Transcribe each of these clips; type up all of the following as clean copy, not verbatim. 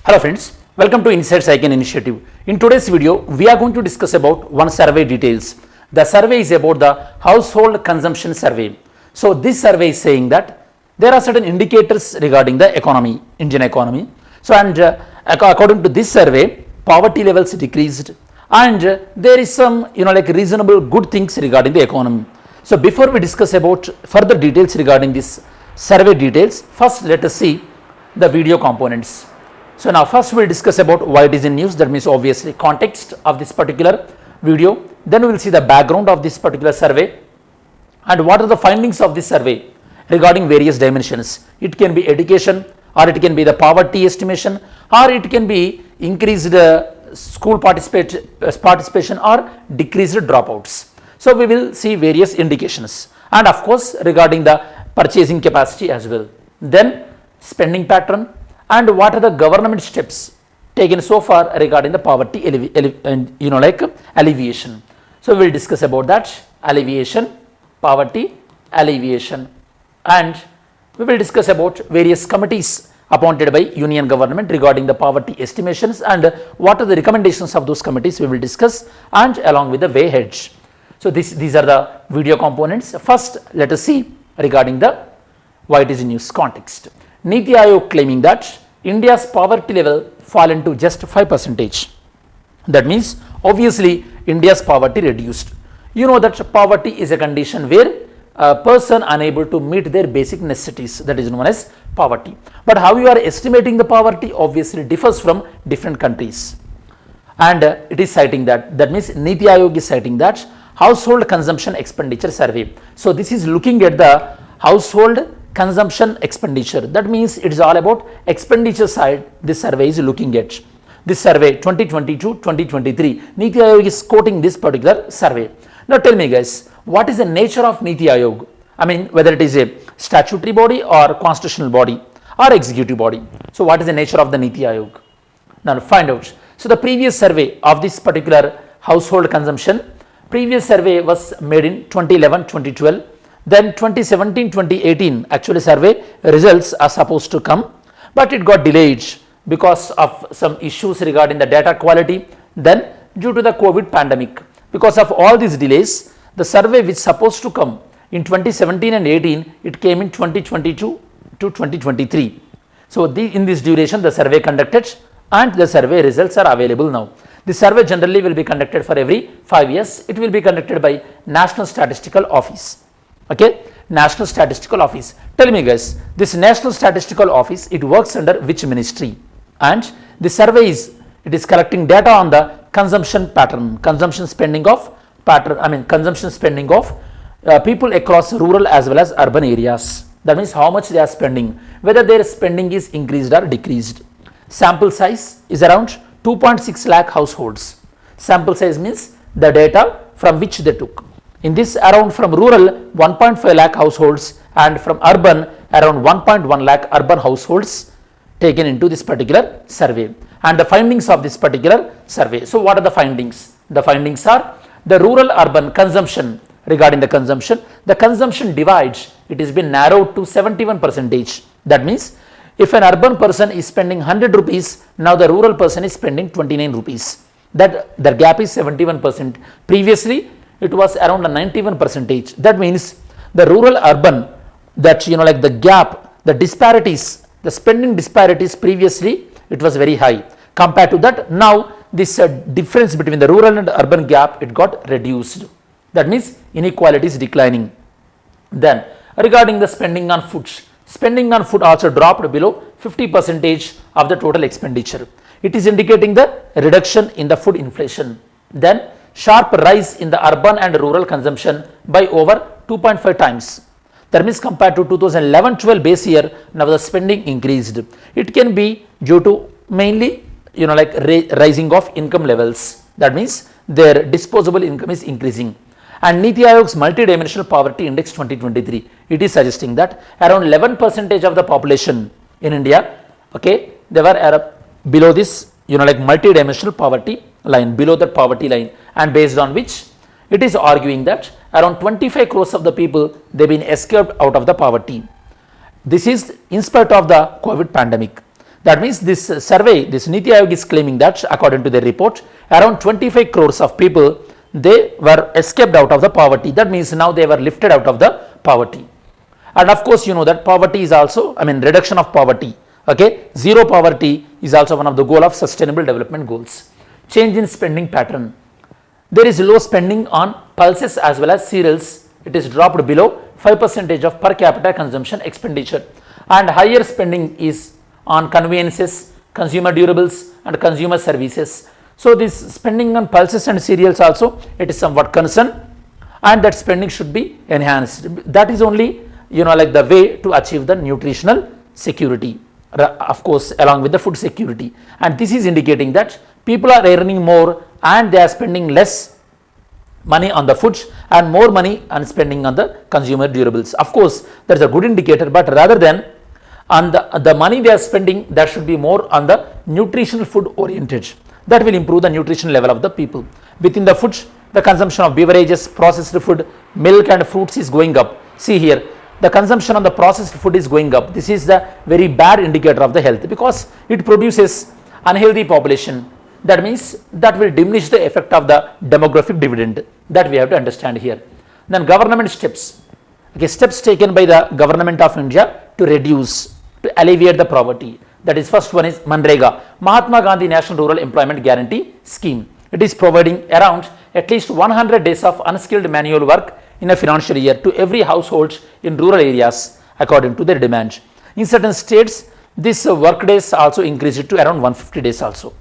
Hello friends, welcome to Inside Cycle Initiative. In today's video, we are going to discuss about one survey details. The survey is about the household consumption survey. So this survey is saying that there are certain indicators regarding the economy, Indian economy. So according to this survey, poverty levels decreased and there is some reasonable good things regarding the economy. So before we discuss about further details regarding this survey details, first let us see the video components. So now first we will discuss about why it is in news, that means obviously context of this particular video. Then we will see the background of this particular survey and what are the findings of this survey regarding various dimensions. It can be education, or it can be the poverty estimation, or it can be increased school participation or decreased dropouts. So we will see various indications and of course regarding the purchasing capacity as well. Then spending pattern, and what are the government steps taken so far regarding the poverty alleviation. So we will discuss about that, alleviation, poverty alleviation, and we will discuss about various committees appointed by union government regarding the poverty estimations and what are the recommendations of those committees we will discuss, and along with the way ahead. So these are the video components. First let us see regarding the why it is in news context. NITI Aayog claiming that India's poverty level fallen to just 5%. That means obviously India's poverty reduced. You know that poverty is a condition where a person unable to meet their basic necessities, that is known as poverty. But how you are estimating the poverty obviously differs from different countries. And it is citing that means NITI Aayog is citing that household consumption expenditure survey. So this is looking at the household consumption expenditure. That means it is all about expenditure side this survey is looking at. This survey 2022-2023, NITI Aayog is quoting this particular survey. Now tell me guys, what is the nature of NITI Aayog? I mean whether it is a statutory body or constitutional body or executive body. So what is the nature of the NITI Aayog? Now find out. So the previous survey of this particular household consumption, previous survey was made in 2011-2012. Then 2017-2018 actually survey results are supposed to come, but it got delayed because of some issues regarding the data quality. Then due to the COVID pandemic, because of all these delays, the survey which supposed to come in 2017 and 18, it came in 2022 to 2023. So in this duration the survey conducted and the survey results are available now. The survey generally will be conducted for every 5 years. It will be conducted by National Statistical Office. Okay, National Statistical Office. Tell me guys, this National Statistical Office, it works under which ministry? And the survey is, it is collecting data on the consumption pattern, consumption spending of people across rural as well as urban areas. That means how much they are spending, whether their spending is increased or decreased. Sample size is around 2.6 lakh households. Sample size means the data from which they took. In this around from rural 1.5 lakh households and from urban around 1.1 lakh urban households taken into this particular survey, and the findings of this particular survey. So what are the findings? The findings are the rural urban consumption. Regarding the consumption divide, it has been narrowed to 71%. That means if an urban person is spending 100 rupees, now the rural person is spending 29 rupees. That the gap is 71%. Previously it was around a 91%. That means the rural urban, that the gap, the disparities, the spending disparities previously it was very high. Compared to that, now this difference between the rural and urban gap, it got reduced. That means inequality is declining. Then regarding the spending on food also dropped below 50% of the total expenditure. It is indicating the reduction in the food inflation. Then sharp rise in the urban and rural consumption by over 2.5 times. That means compared to 2011-12 base year, now the spending increased. It can be due to mainly rising of income levels. That means their disposable income is increasing. And NITI Aayog's multidimensional poverty index 2023, it is suggesting that around 11% of the population in India, okay, they were below this multidimensional poverty line, below the poverty line, and based on which it is arguing that around 25 crores of the people, they've been escaped out of the poverty. This is in spite of the COVID pandemic. That means this survey, this NITI Aayog is claiming that according to their report, around 25 crores of people, they were escaped out of the poverty. That means now they were lifted out of the poverty. And of course, you know that poverty is also, reduction of poverty. Okay, zero poverty is also one of the goal of sustainable development goals. Change in spending pattern. There is low spending on pulses as well as cereals. It is dropped below 5% of per capita consumption expenditure, and higher spending is on conveniences, consumer durables and consumer services. So this spending on pulses and cereals also, it is somewhat concern, and that spending should be enhanced. That is only, like the way to achieve the nutritional security, of course along with the food security. And this is indicating that people are earning more and they are spending less money on the foods and more money on spending on the consumer durables. Of course that is a good indicator, but rather than on the money they are spending, that should be more on the nutritional food oriented. That will improve the nutrition level of the people. Within the foods, the consumption of beverages, processed food, milk and fruits is going up. See here, the consumption of the processed food is going up. This is the very bad indicator of the health, because it produces unhealthy population. That means that will diminish the effect of the demographic dividend. That we have to understand here. Then government steps. Okay, steps taken by the government of India to reduce, to alleviate the poverty. That is, first one is Manrega, Mahatma Gandhi National Rural Employment Guarantee Scheme. It is providing around at least 100 days of unskilled manual work in a financial year to every household in rural areas according to their demand. In certain states, this work days also increased to around 150 days also.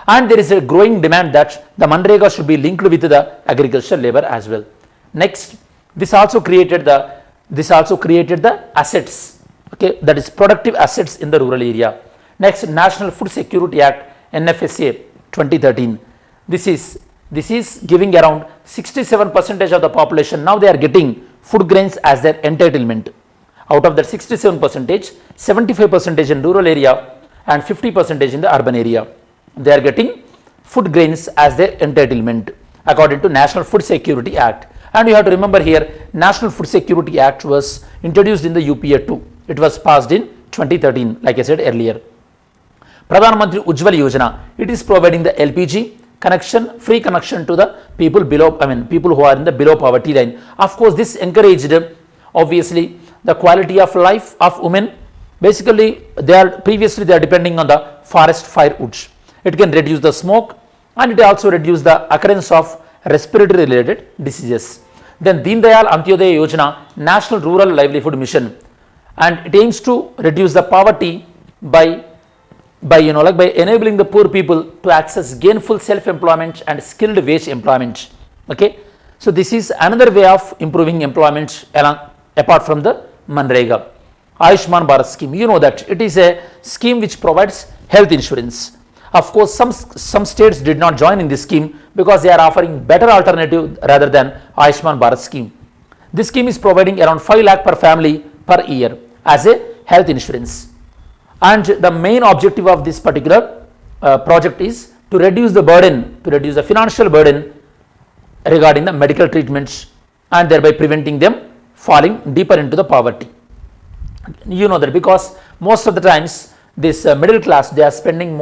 And there is a growing demand that the Manrega should be linked with the agricultural labor as well. Next, this also created the assets, okay, that is productive assets in the rural area. Next, National Food Security Act NFSA 2013. This is giving around 67% of the population. Now they are getting food grains as their entitlement. Out of that 67%, 75% in rural area and 50% in the urban area. They are getting food grains as their entitlement according to National Food Security Act. And you have to remember here, National Food Security Act was introduced in the UPA 2. It was passed in 2013, like I said earlier. Pradhan Mantri Ujjwal Yojana, it is providing the LPG connection, free connection to the people below, people who are in the below poverty line. Of course, this encouraged obviously the quality of life of women. Basically, they are depending on the forest firewoods. It can reduce the smoke, and it also reduce the occurrence of respiratory related diseases. Then Deen Dayal Antyodaya Yojana, National Rural Livelihood Mission, and it aims to reduce the poverty by enabling the poor people to access gainful self-employment and skilled wage employment. Okay, so this is another way of improving employment apart from the Manrega. Ayushman Bharat scheme, you know that it is a scheme which provides health insurance. Of course, some states did not join in this scheme because they are offering better alternative rather than Ayushman Bharat scheme. This scheme is providing around 5 lakh per family per year as a health insurance. And the main objective of this particular project is to reduce the burden, to reduce the financial burden regarding the medical treatments, and thereby preventing them falling deeper into the poverty. You know that because most of the times this middle class, they are spending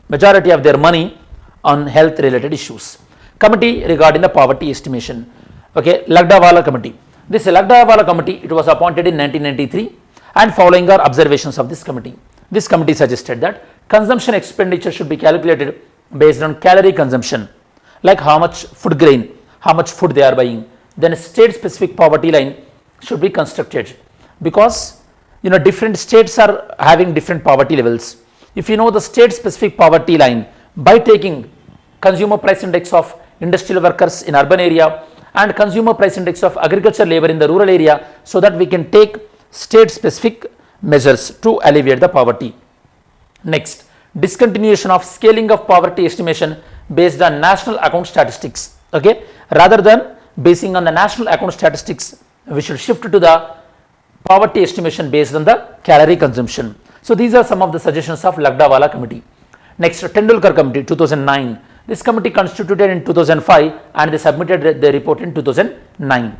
majority of their money on health related issues. Committee regarding the poverty estimation. Okay, Lagdawala committee. This Lagdawala committee, it was appointed in 1993, and following our observations of this committee suggested that consumption expenditure should be calculated based on calorie consumption, like how much food grain, how much food they are buying. Then a state specific poverty line should be constructed, because different states are having different poverty levels. If you know the state specific poverty line by taking consumer price index of industrial workers in urban area and consumer price index of agriculture labor in the rural area, so that we can take state specific measures to alleviate the poverty. Next, discontinuation of scaling of poverty estimation based on national account statistics. Okay, rather than basing on the national account statistics, we should shift to the poverty estimation based on the calorie consumption. So these are some of the suggestions of Lagdawala committee. Next, Tendulkar committee 2009. This committee constituted in 2005 and they submitted the report in 2009.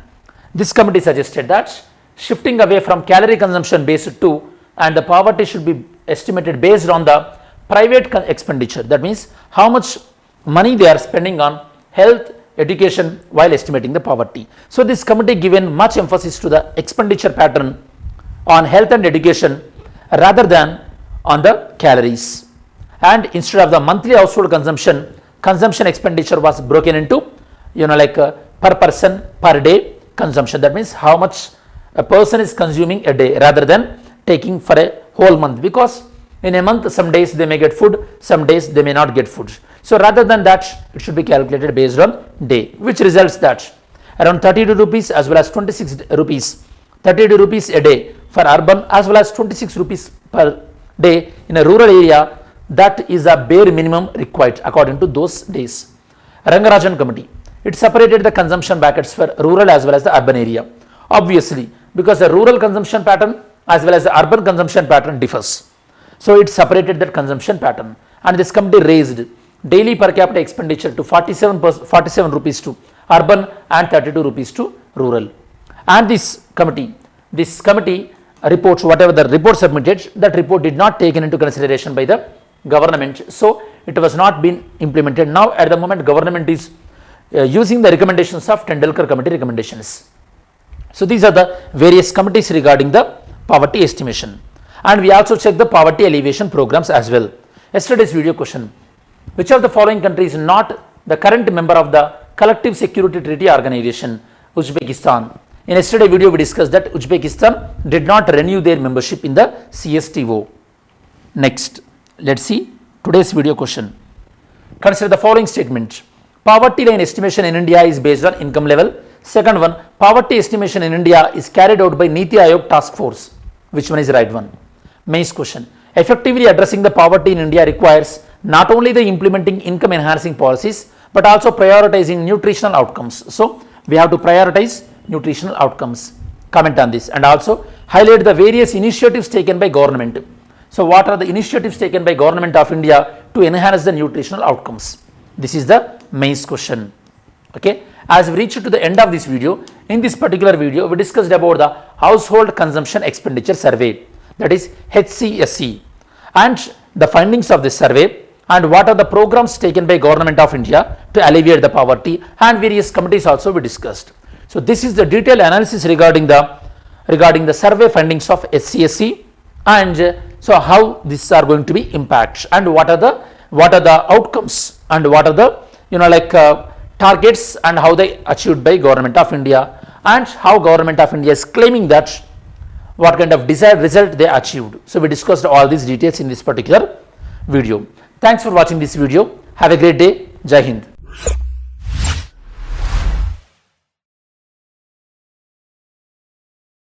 This committee suggested that shifting away from calorie consumption based to, and the poverty should be estimated based on the private expenditure. That means how much money they are spending on health, education while estimating the poverty. So this committee given much emphasis to the expenditure pattern on health and education rather than on the calories. And instead of the monthly household consumption expenditure was broken into per person per day consumption. That means how much a person is consuming a day rather than taking for a whole month, because in a month some days they may get food, some days they may not get food. So rather than that, it should be calculated based on day, which results that around 32 rupees as well as 26 rupees, 32 rupees a day for urban as well as 26 rupees per day in a rural area. That is a bare minimum required according to those days. Rangarajan committee, it separated the consumption brackets for rural as well as the urban area. Obviously, because the rural consumption pattern as well as the urban consumption pattern differs. So it separated that consumption pattern, and this committee raised daily per capita expenditure to 47 rupees to urban and 32 rupees to rural. And this committee reports, whatever the report submitted, that report did not taken into consideration by the government. So it was not been implemented. Now at the moment government is using the recommendations of Tendulkar committee recommendations. So these are the various committees regarding the poverty estimation. And we also check the poverty alleviation programs as well. Yesterday's video question: which of the following country is not the current member of the Collective Security Treaty Organization? Uzbekistan. In yesterday's video we discussed that Uzbekistan did not renew their membership in the CSTO. Next, let's see today's video question. Consider the following statement: poverty line estimation in India is based on income level. Second one, poverty estimation in India is carried out by NITI Aayog task force. Which one is the right one? Main question: effectively addressing the poverty in India requires not only the implementing income enhancing policies but also prioritizing nutritional outcomes. So we have to prioritize nutritional outcomes. Comment on this and also highlight the various initiatives taken by government. So what are the initiatives taken by government of India to enhance the nutritional outcomes? This is the main question. Okay, as we reach to the end of this video, in this particular video we discussed about the household consumption expenditure survey, that is HCES, and the findings of this survey, and what are the programs taken by government of India to alleviate the poverty, and various committees also we discussed. So this is the detailed analysis regarding the survey findings of HCES, and so how these are going to be impact, and what are the outcomes, and what are the targets, and how they achieved by government of India, and how government of India is claiming that what kind of desired result they achieved. So we discussed all these details in this particular video. Thanks for watching this video. Have a great day. Jai Hind.